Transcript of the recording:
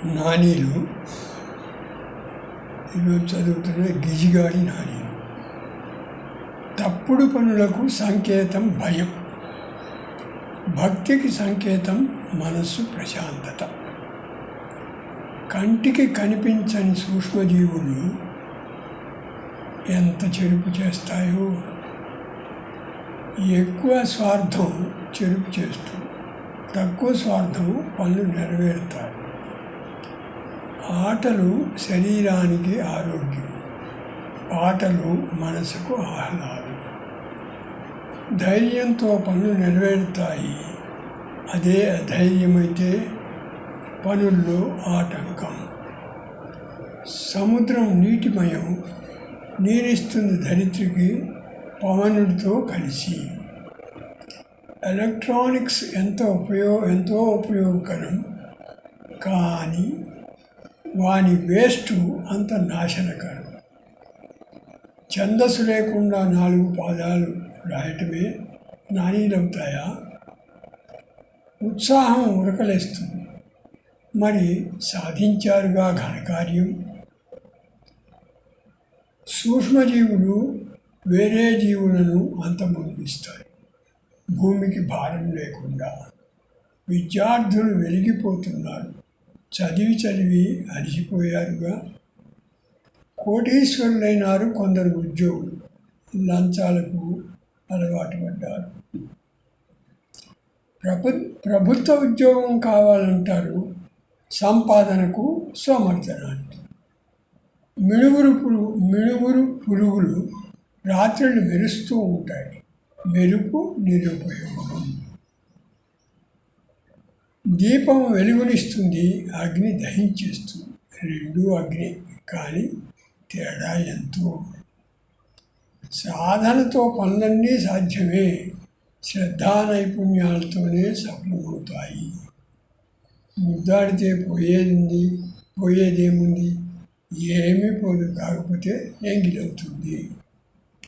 నానీలు ఈరోజు చదువుతున్న గిజిగాడి నానీలు. తప్పుడు పనులకు సంకేతం భయం, భక్తికి సంకేతం మనస్సు ప్రశాంతత. కంటికి కనిపించని సూక్ష్మజీవులు ఎంత చెరుపు చేస్తాయో, ఎక్కువ స్వార్థం చెరుపు చేస్తూ తక్కువ స్వార్థం పనులు నెరవేరుతాయి. ఆటలు శరీరానికి ఆరోగ్యం, పాటలు మనసుకు ఆహ్లాదం. ధైర్యంతో పనులు నెరవేరుతాయి, అదే అధైర్యమైతే పనుల్లో ఆటంకం. సముద్రం నీటిమయం, నీరిస్తుంది ధరిత్రికి పవనుడితో కలిసి. ఎలక్ట్రానిక్స్ ఎంతో ఉపయోగకరం, కానీ వాని వేస్ట్ అంత నాశనకరం. ఛందస్సు లేకుండా 4 పాదాలు రాయటమే నానీలవుతాయా? ఉత్సాహం ఉరకలేస్తుంది, మరి సాధించారుగా ఘనకార్యం. సూక్ష్మజీవులు వేరే జీవులను అంతమొందిస్తాయి, భూమికి భారం లేకుండా. విద్యార్థులు వెలిగిపోతున్నారు, చదివి అలసిపోయారుగా. కోటీశ్వరులైనారు కొందరు ఉద్యోగులు, లంచాలకు అలవాటు పడ్డారు. ప్రభుత్వ ఉద్యోగం కావాలంటారు, సంపాదనకు సోమర్థనానికి. మిణుగురు పురుగులు రాత్రులు మెరుస్తూ ఉంటాయి, మెరుపు నిరుపయోగం. దీపం వెలుగునిస్తుంది, అగ్ని దహించేస్తుంది. రెండూ అగ్ని, కానీ తేడా ఎంతో. సాధనతో పనులన్నీ సాధ్యమే, శ్రద్ధా నైపుణ్యాలతోనే సఫలమవుతాయి. ముద్దాడితే పోయేదేముంది, ఏమీ పోదు, కాకపోతే ఎంగిలవుతుంది.